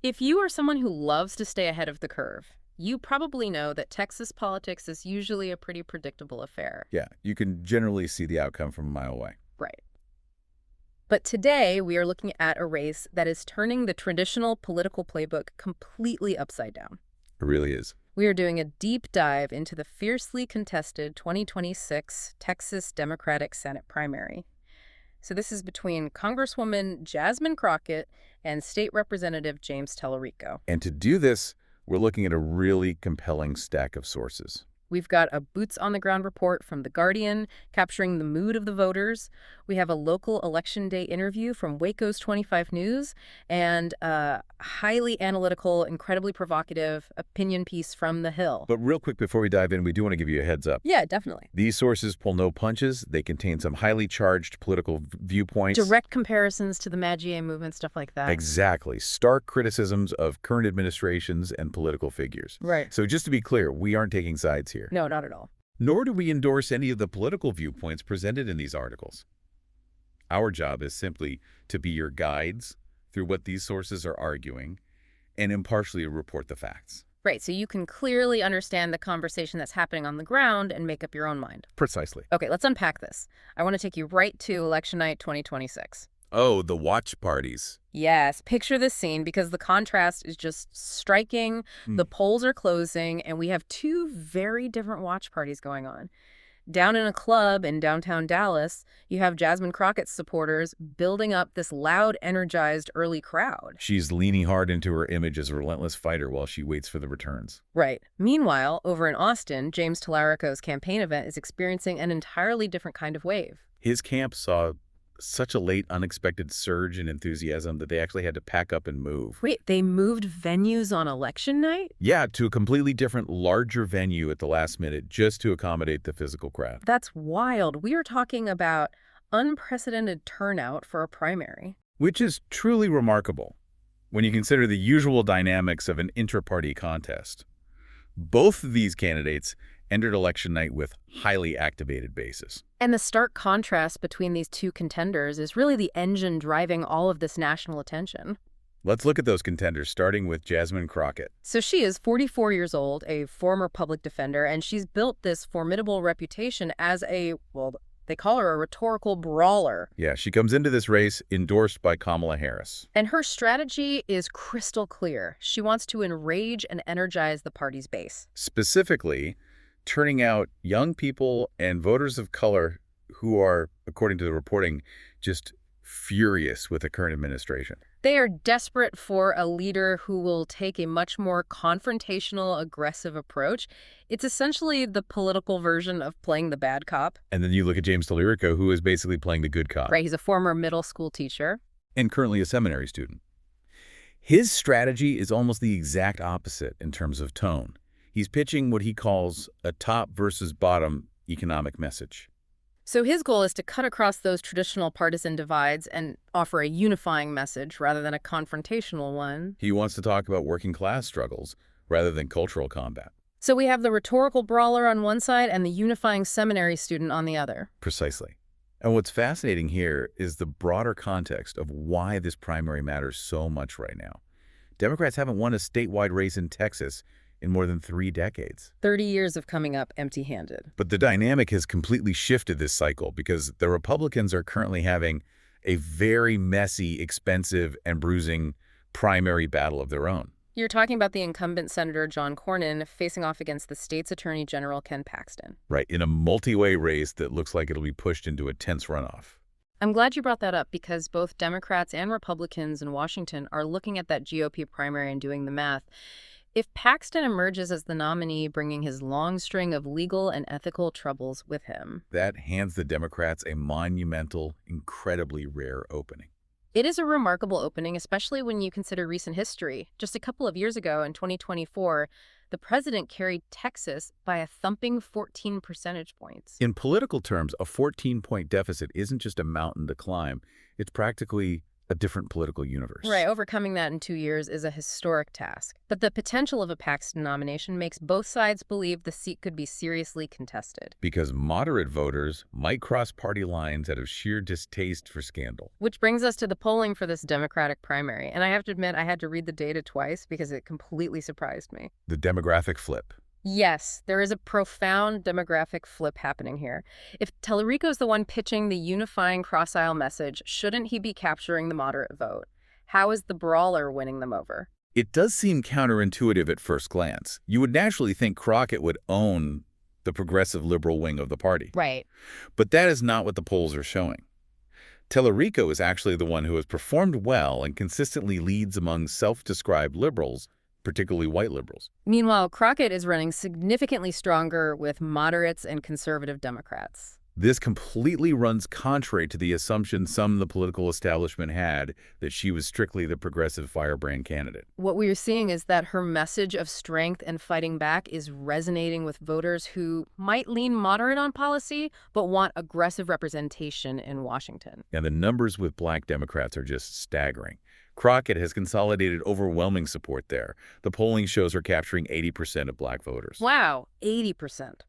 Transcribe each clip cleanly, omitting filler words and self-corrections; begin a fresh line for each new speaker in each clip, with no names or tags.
If you are someone who loves to stay ahead of the curve, you probably know that Texas politics is usually a pretty predictable affair.
Yeah, you can generally see the outcome from a mile away.
Right. But today, we are looking at a race that is turning the traditional political playbook completely upside down.
It really is.
We are doing a deep dive into the fiercely contested 2026 Texas Democratic Senate primary. So this is between Congresswoman Jasmine Crockett and State Representative James Talarico.
And to do this, we're looking at a really compelling stack of sources.
We've got a boots-on-the-ground report from The Guardian, capturing the mood of the voters. We have a local election day interview from Waco's 25 News, and a highly analytical, incredibly provocative opinion piece from The Hill.
But real quick before we dive in, we do want to give you a heads up.
Yeah, definitely.
These sources pull no punches. They contain some highly charged political viewpoints.
Direct comparisons to the MAGA movement, stuff like that.
Exactly. Stark criticisms of current administrations and political figures.
Right.
So just to be clear, we aren't taking sides here.
No, not at all.
Nor do we endorse any of the political viewpoints presented in these articles. Our job is simply to be your guides through what these sources are arguing and impartially report the facts.
Right, so you can clearly understand the conversation that's happening on the ground and make up your own mind.
Precisely.
Okay, let's unpack this. I want to take you right to election night 2026.
Oh, the watch parties.
Yes, picture this scene because the contrast is just striking. The polls are closing, and we have two very different watch parties going on. Down in a club in downtown Dallas, you have Jasmine Crockett's supporters building up this loud, energized early crowd.
She's leaning hard into her image as a relentless fighter while she waits for the returns.
Right. Meanwhile, over in Austin, James Talarico's campaign event is experiencing an entirely different kind of wave.
His camp saw such a late, unexpected surge in enthusiasm that they actually had to pack up and move.
Wait, they moved venues on election night?
Yeah, to a completely different, larger venue at the last minute just to accommodate the physical crowd.
That's wild. We are talking about unprecedented turnout for a primary.
Which is truly remarkable when you consider the usual dynamics of an intra-party contest. Both of these candidates entered election night with highly activated bases.
And the stark contrast between these two contenders is really the engine driving all of this national attention.
Let's look at those contenders, starting with Jasmine Crockett.
So she is 44 years old, a former public defender, and she's built this formidable reputation as they call her a rhetorical brawler.
Yeah, she comes into this race endorsed by Kamala Harris.
And her strategy is crystal clear. She wants to enrage and energize the party's base.
Specifically, turning out young people and voters of color who are, according to the reporting, just furious with the current administration.
They are desperate for a leader who will take a much more confrontational, aggressive approach. It's essentially the political version of playing the bad cop.
And then you look at James Talarico, who is basically playing the good cop.
Right, he's a former middle school teacher.
And currently a seminary student. His strategy is almost the exact opposite in terms of tone. He's pitching what he calls a top versus bottom economic message.
So his goal is to cut across those traditional partisan divides and offer a unifying message rather than a confrontational one.
He wants to talk about working class struggles rather than cultural combat.
So we have the rhetorical brawler on one side and the unifying seminary student on the other.
Precisely. And what's fascinating here is the broader context of why this primary matters so much right now. Democrats haven't won a statewide race in Texas in more than 3 decades.
30 years of coming up empty-handed.
But the dynamic has completely shifted this cycle because the Republicans are currently having a very messy, expensive, and bruising primary battle of their own.
You're talking about the incumbent Senator John Cornyn facing off against the state's Attorney General Ken Paxton.
Right, in a multi-way race that looks like it'll be pushed into a tense runoff.
I'm glad you brought that up because both Democrats and Republicans in Washington are looking at that GOP primary and doing the math. If Paxton emerges as the nominee, bringing his long string of legal and ethical troubles with him,
that hands the Democrats a monumental, incredibly rare opening.
it is a remarkable opening, especially when you consider recent history. Just a couple of years ago, in 2024, the president carried Texas by a thumping 14 percentage points.
In political terms, a 14-point deficit isn't just a mountain to climb. It's practically a different political universe.
Right, overcoming that in 2 years is a historic task. But the potential of a Paxton nomination makes both sides believe the seat could be seriously contested.
Because moderate voters might cross party lines out of sheer distaste for scandal.
Which brings us to the polling for this Democratic primary. And I have to admit, I had to read the data twice because it completely surprised me.
The demographic flip.
Yes, there is a profound demographic flip happening here. If Talarico's the one pitching the unifying cross-aisle message, shouldn't he be capturing the moderate vote? How is the brawler winning them over?
It does seem counterintuitive at first glance. You would naturally think Crockett would own the progressive liberal wing of the party.
Right.
But that is not what the polls are showing. Talarico is actually the one who has performed well and consistently leads among self-described liberals, particularly white liberals.
Meanwhile, Crockett is running significantly stronger with moderates and conservative Democrats.
This completely runs contrary to the assumption some in the political establishment had that she was strictly the progressive firebrand candidate.
What we are seeing is that her message of strength and fighting back is resonating with voters who might lean moderate on policy, but want aggressive representation in Washington.
And the numbers with black Democrats are just staggering. Crockett has consolidated overwhelming support there. The polling shows her capturing 80% of black voters.
Wow, 80%.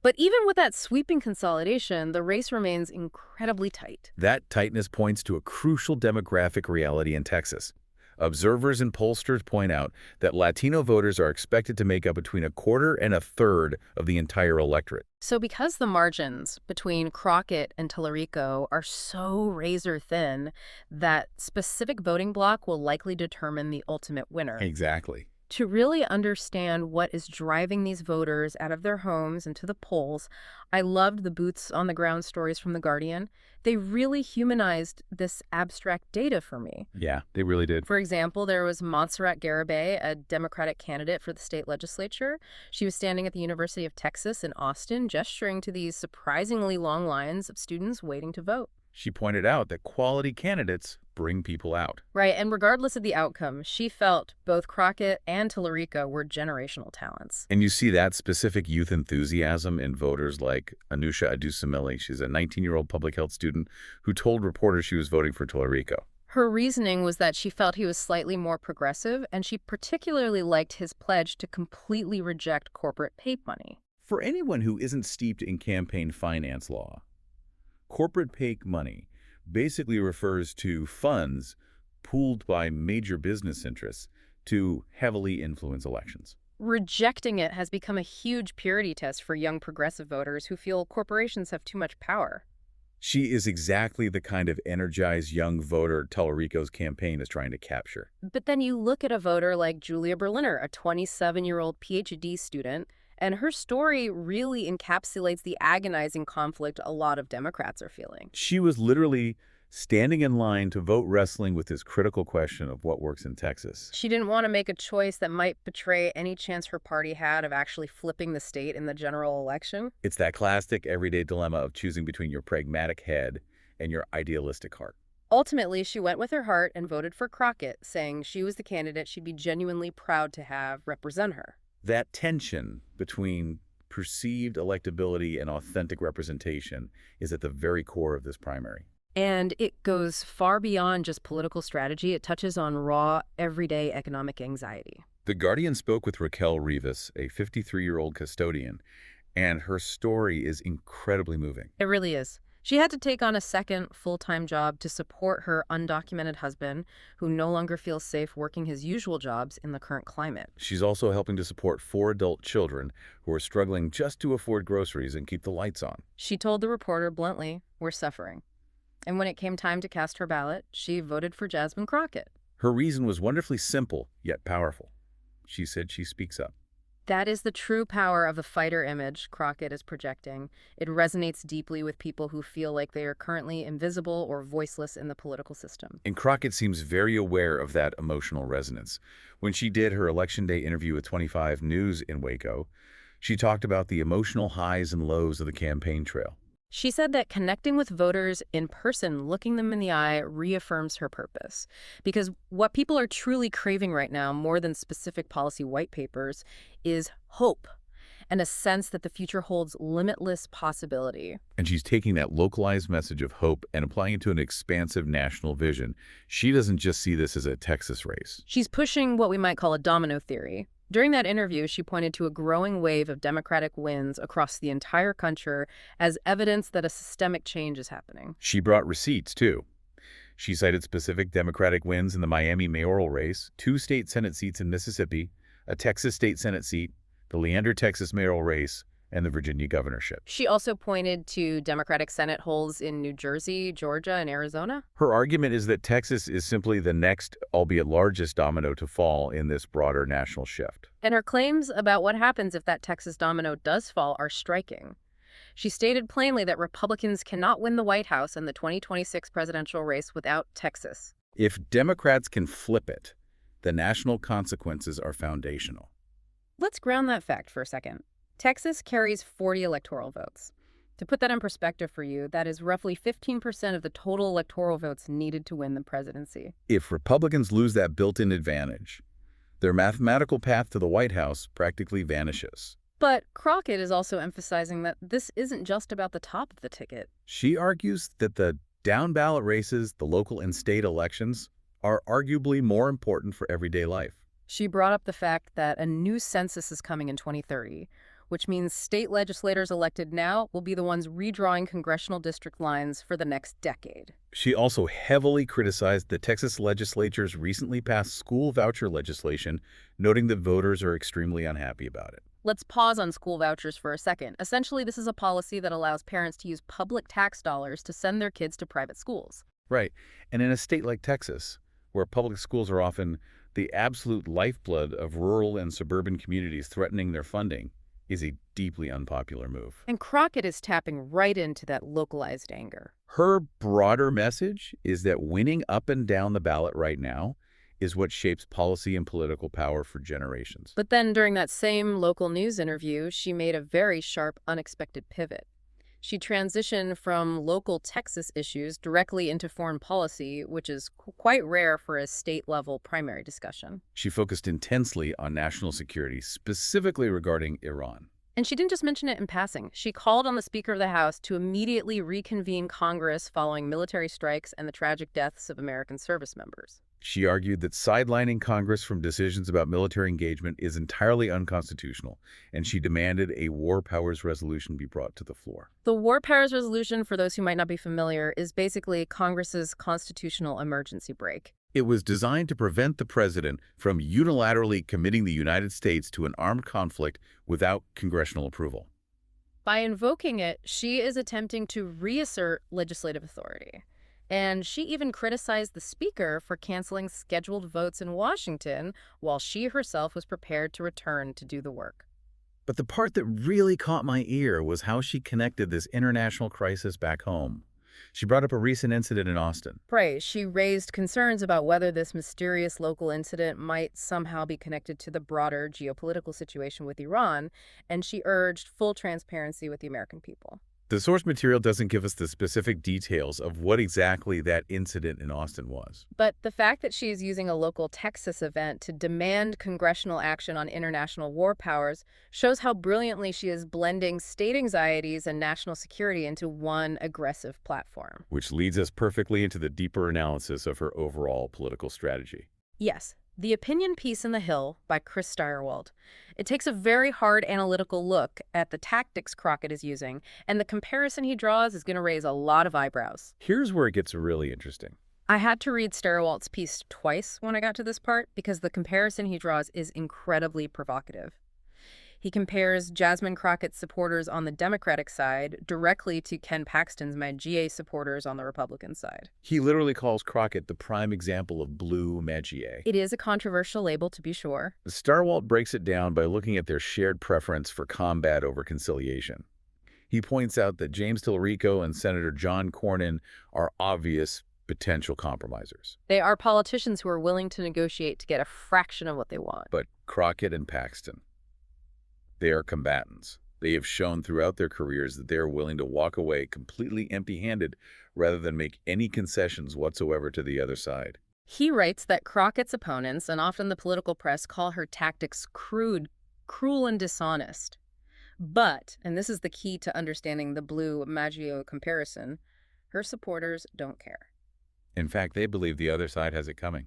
But even with that sweeping consolidation, the race remains incredibly tight.
That tightness points to a crucial demographic reality in Texas. Observers and pollsters point out that Latino voters are expected to make up between a quarter and a third of the entire electorate.
So because the margins between Crockett and Talarico are so razor thin, that specific voting bloc will likely determine the ultimate winner.
Exactly.
To really understand what is driving these voters out of their homes and to the polls, I loved the boots-on-the-ground stories from The Guardian. They really humanized this abstract data for me.
Yeah, they really did.
For example, there was Montserrat Garibay, a Democratic candidate for the state legislature. She was standing at the University of Texas in Austin, gesturing to these surprisingly long lines of students waiting to vote.
She pointed out that quality candidates bring people out.
Right, and regardless of the outcome, she felt both Crockett and Talarico were generational talents.
And you see that specific youth enthusiasm in voters like Anusha Adusamili. She's a 19-year-old public health student who told reporters she was voting for Talarico.
Her reasoning was that she felt he was slightly more progressive, and she particularly liked his pledge to completely reject corporate PAYE money.
For anyone who isn't steeped in campaign finance law, corporate PAYE money basically refers to funds pooled by major business interests to heavily influence elections.
Rejecting it has become a huge purity test for young progressive voters who feel corporations have too much power.
She is exactly the kind of energized young voter Talarico's campaign is trying to capture.
But then you look at a voter like Julia Berliner, a 27-year-old PhD student, and her story really encapsulates the agonizing conflict a lot of Democrats are feeling.
She was literally standing in line to vote, wrestling with this critical question of what works in Texas.
She didn't want to make a choice that might betray any chance her party had of actually flipping the state in the general election.
It's that classic everyday dilemma of choosing between your pragmatic head and your idealistic heart.
Ultimately, she went with her heart and voted for Crockett, saying she was the candidate she'd be genuinely proud to have represent her.
That tension between perceived electability and authentic representation is at the very core of this primary.
And it goes far beyond just political strategy. It touches on raw, everyday economic anxiety.
The Guardian spoke with Raquel Rivas, a 53-year-old custodian, and her story is incredibly moving.
It really is. She had to take on a second full-time job to support her undocumented husband, who no longer feels safe working his usual jobs in the current climate.
She's also helping to support 4 adult children who are struggling just to afford groceries and keep the lights on.
She told the reporter bluntly, "We're suffering." And when it came time to cast her ballot, she voted for Jasmine Crockett.
Her reason was wonderfully simple, yet powerful. She said she speaks up.
That is the true power of the fighter image Crockett is projecting. It resonates deeply with people who feel like they are currently invisible or voiceless in the political system.
And Crockett seems very aware of that emotional resonance. When she did her Election Day interview with 25 News in Waco, she talked about the emotional highs and lows of the campaign trail.
She said that connecting with voters in person, looking them in the eye, reaffirms her purpose. Because what people are truly craving right now, more than specific policy white papers, is hope. and a sense that the future holds limitless possibility.
And she's taking that localized message of hope and applying it to an expansive national vision. She doesn't just see this as a Texas race.
She's pushing what we might call a domino theory. During that interview, she pointed to a growing wave of Democratic wins across the entire country as evidence that a systemic change is happening.
She brought receipts, too. She cited specific Democratic wins in the Miami mayoral race, 2 state Senate seats in Mississippi, a Texas state Senate seat, the Leander, Texas mayoral race, and the Virginia governorship.
She also pointed to Democratic Senate holds in New Jersey, Georgia, and Arizona.
Her argument is that Texas is simply the next, albeit largest, domino to fall in this broader national shift.
And her claims about what happens if that Texas domino does fall are striking. She stated plainly that Republicans cannot win the White House in the 2026 presidential race without Texas.
If Democrats can flip it, the national consequences are foundational.
Let's ground that fact for a second. Texas carries 40 electoral votes. To put that in perspective for you, that is roughly 15% of the total electoral votes needed to win the presidency.
If Republicans lose that built-in advantage, their mathematical path to the White House practically vanishes.
But Crockett is also emphasizing that this isn't just about the top of the ticket.
She argues that the down-ballot races, the local and state elections, are arguably more important for everyday life.
She brought up the fact that a new census is coming in 2030, which means state legislators elected now will be the ones redrawing congressional district lines for the next decade.
She also heavily criticized the Texas legislature's recently passed school voucher legislation, noting that voters are extremely unhappy about it.
Let's pause on school vouchers for a second. Essentially, this is a policy that allows parents to use public tax dollars to send their kids to private schools.
Right. And in a state like Texas, where public schools are often the absolute lifeblood of rural and suburban communities threatening their funding, is a deeply unpopular move.
And Crockett is tapping right into that localized anger.
Her broader message is that winning up and down the ballot right now is what shapes policy and political power for generations.
But then during that same local news interview, she made a very sharp, unexpected pivot. She transitioned from local Texas issues directly into foreign policy, which is quite rare for a state-level primary discussion.
She focused intensely on national security, specifically regarding Iran.
And she didn't just mention it in passing. She called on the Speaker of the House to immediately reconvene Congress following military strikes and the tragic deaths of American service members.
She argued that sidelining Congress from decisions about military engagement is entirely unconstitutional, and she demanded a War Powers Resolution be brought to the floor.
The War Powers Resolution, for those who might not be familiar, is basically Congress's constitutional emergency brake.
It was designed to prevent the president from unilaterally committing the United States to an armed conflict without congressional approval.
By invoking it, she is attempting to reassert legislative authority. And she even criticized the Speaker for canceling scheduled votes in Washington while she herself was prepared to return to do the work.
But the part that really caught my ear was how she connected this international crisis back home. She brought up a recent incident in Austin.
Right. She raised concerns about whether this mysterious local incident might somehow be connected to the broader geopolitical situation with Iran, and she urged full transparency with the American people.
The source material doesn't give us the specific details of what exactly that incident in Austin was.
But the fact that she is using a local Texas event to demand congressional action on international war powers shows how brilliantly she is blending state anxieties and national security into one aggressive platform.
Which leads us perfectly into the deeper analysis of her overall political strategy.
Yes. The Opinion Piece in the Hill by Chris Steyerwalt. It takes a very hard analytical look at the tactics Crockett is using, and the comparison he draws is going to raise a lot of eyebrows.
Here's where it gets really interesting.
I had to read Steyerwalt's piece twice when I got to this part because the comparison he draws is incredibly provocative. He compares Jasmine Crockett's supporters on the Democratic side directly to Ken Paxton's Magia supporters on the Republican side.
He literally calls Crockett the prime example of blue Magia.
It is a controversial label, to be sure.
Steyerwalt breaks it down by looking at their shared preference for combat over conciliation. He points out that James Talarico and Senator John Cornyn are obvious potential compromisers.
They are politicians who are willing to negotiate to get a fraction of what they want.
But Crockett and Paxton, they are combatants. They have shown throughout their careers that they are willing to walk away completely empty-handed rather than make any concessions whatsoever to the other side.
He writes that Crockett's opponents, and often the political press, call her tactics crude, cruel, and dishonest. But, and this is the key to understanding the blue Maggio comparison, her supporters don't care.
In fact, they believe the other side has it coming.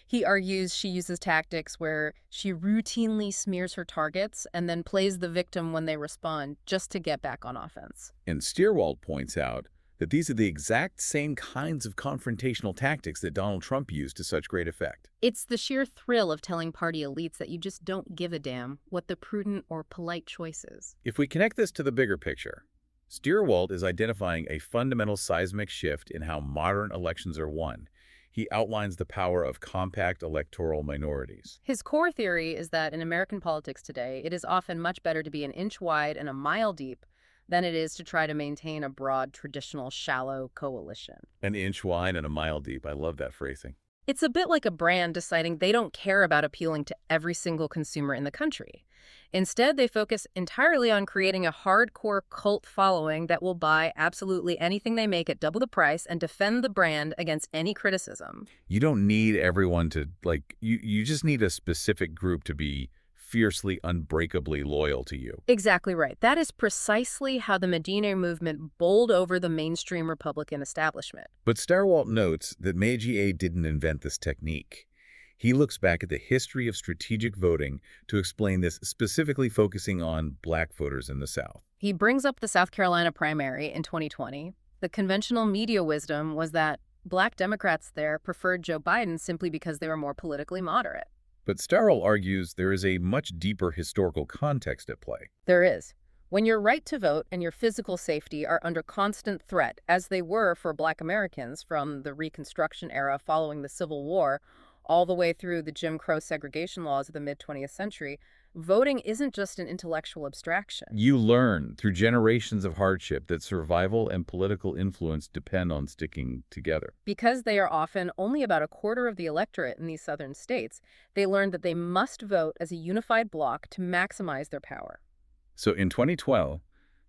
He argues she uses tactics where she routinely smears her targets and then plays the victim when they respond just to get back on offense.
And Stierwald points out that these are the exact same kinds of confrontational tactics that Donald Trump used to such great effect.
It's the sheer thrill of telling party elites that you just don't give a damn what the prudent or polite choice is.
If we connect this to the bigger picture, Stierwald is identifying a fundamental seismic shift in how modern elections are won. He outlines the power of compact electoral minorities.
His core theory is that in American politics today, it is often much better to be an inch wide and a mile deep than it is to try to maintain a broad, traditional, shallow coalition.
An inch wide and a mile deep. I love that phrasing.
It's a bit like a brand deciding they don't care about appealing to every single consumer in the country. Instead, they focus entirely on creating a hardcore cult following that will buy absolutely anything they make at double the price and defend the brand against any criticism.
You don't need everyone to, you just need a specific group to be fiercely, unbreakably loyal to you.
Exactly right. That is precisely how the Medina movement bowled over the mainstream Republican establishment.
But Stierwald notes that Meiji didn't invent this technique. He looks back at the history of strategic voting to explain this, specifically focusing on black voters in the South.
He brings up the South Carolina primary in 2020. The conventional media wisdom was that black Democrats there preferred Joe Biden simply because they were more politically moderate.
But Stierwald argues there is a much deeper historical context at play.
There is. When your right to vote and your physical safety are under constant threat, as they were for black Americans from the Reconstruction era following the Civil War, all the way through the Jim Crow segregation laws of the mid-20th century, voting isn't just an intellectual abstraction.
You learn through generations of hardship that survival and political influence depend on sticking together.
Because they are often only about a quarter of the electorate in these southern states, they learn that they must vote as a unified bloc to maximize their power.
So in 2012,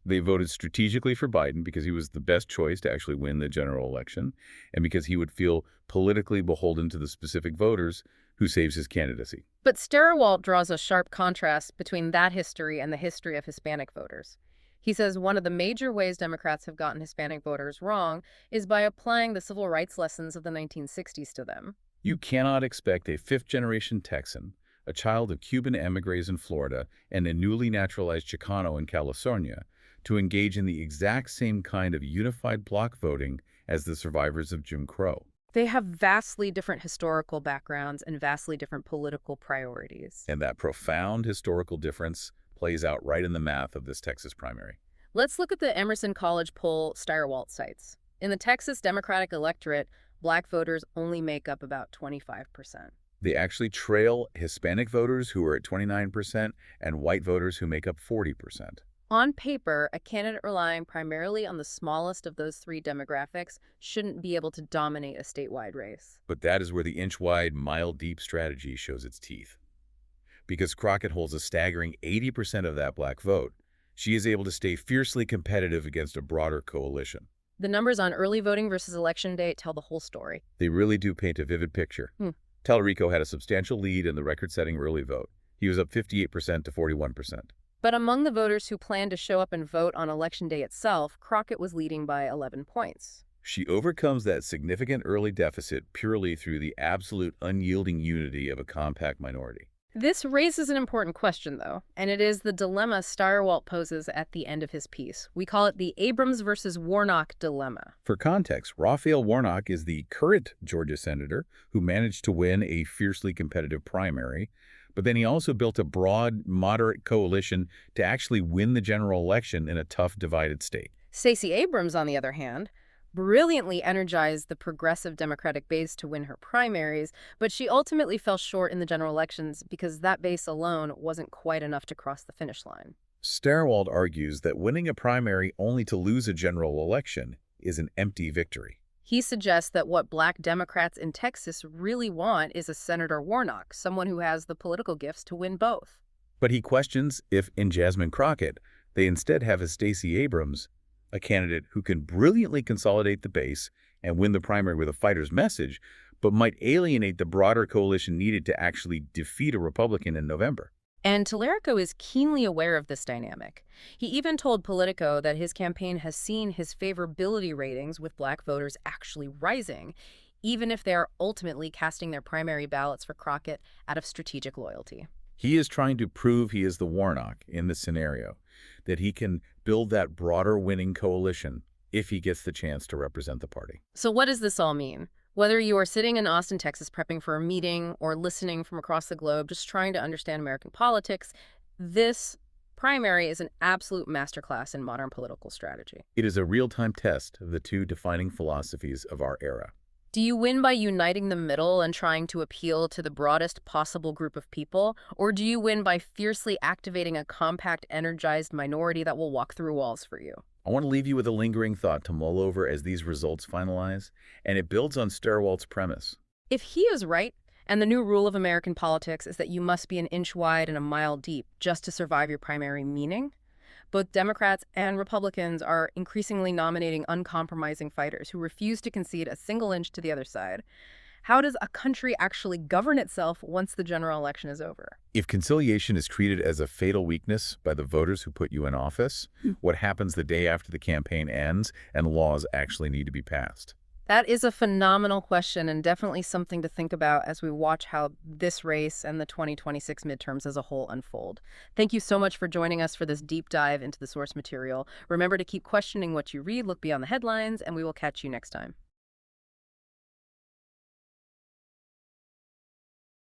they voted strategically for Biden because he was the best choice to actually win the general election and because he would feel politically beholden to the specific voters who saves his candidacy.
But Stierwald draws a sharp contrast between that history and the history of Hispanic voters. He says one of the major ways Democrats have gotten Hispanic voters wrong is by applying the civil rights lessons of the 1960s to them.
You cannot expect a fifth-generation Texan, a child of Cuban emigres in Florida, and a newly naturalized Chicano in California to engage in the exact same kind of unified bloc voting as the survivors of Jim Crow.
They have vastly different historical backgrounds and vastly different political priorities.
And that profound historical difference plays out right in the math of this Texas primary.
Let's look at the Emerson College poll Stierwald cites. In the Texas Democratic electorate, black voters only make up about 25%.
They actually trail Hispanic voters who are at 29% and white voters who make up 40%.
On paper, a candidate relying primarily on the smallest of those three demographics shouldn't be able to dominate a statewide race.
But that is where the inch-wide, mile-deep strategy shows its teeth. Because Crockett holds a staggering 80% of that black vote, she is able to stay fiercely competitive against a broader coalition.
The numbers on early voting versus election day tell the whole story.
They really do paint a vivid picture. Talarico had a substantial lead in the record-setting early vote. He was up 58% to 41%.
But among the voters who planned to show up and vote on Election Day itself, Crockett was leading by 11 points.
She overcomes that significant early deficit purely through the absolute unyielding unity of a compact minority.
This raises an important question, though, and it is the dilemma Stierwald poses at the end of his piece. We call it the Abrams versus Warnock dilemma.
For context, Raphael Warnock is the current Georgia senator who managed to win a fiercely competitive primary, but then he also built a broad, moderate coalition to actually win the general election in a tough, divided state.
Stacey Abrams, on the other hand, brilliantly energized the progressive Democratic base to win her primaries, but she ultimately fell short in the general elections because that base alone wasn't quite enough to cross the finish line.
Stierwald argues that winning a primary only to lose a general election is an empty victory.
He suggests that what black Democrats in Texas really want is a Senator Warnock, someone who has the political gifts to win both.
But he questions if, in Jasmine Crockett, they instead have a Stacey Abrams, a candidate who can brilliantly consolidate the base and win the primary with a fighter's message, but might alienate the broader coalition needed to actually defeat a Republican in November.
And Talarico is keenly aware of this dynamic. He even told Politico that his campaign has seen his favorability ratings with black voters actually rising, even if they are ultimately casting their primary ballots for Crockett out of strategic loyalty.
He is trying to prove he is the Warnock in this scenario, that he can build that broader winning coalition if he gets the chance to represent the party.
So what does this all mean? Whether you are sitting in Austin, Texas, prepping for a meeting or listening from across the globe, just trying to understand American politics, this primary is an absolute masterclass in modern political strategy.
It is a real-time test of the two defining philosophies of our era.
Do you win by uniting the middle and trying to appeal to the broadest possible group of people? Or do you win by fiercely activating a compact, energized minority that will walk through walls for you?
I want to leave you with a lingering thought to mull over as these results finalize, and it builds on Stirwalt's premise.
If he is right, and the new rule of American politics is that you must be an inch wide and a mile deep just to survive your primary meaning, both Democrats and Republicans are increasingly nominating uncompromising fighters who refuse to concede a single inch to the other side. How does a country actually govern itself once the general election is over?
If conciliation is treated as a fatal weakness by the voters who put you in office, what happens the day after the campaign ends and laws actually need to be passed?
That is a phenomenal question and definitely something to think about as we watch how this race and the 2026 midterms as a whole unfold. Thank you so much for joining us for this deep dive into the source material. Remember to keep questioning what you read, look beyond the headlines, and we will catch you next time.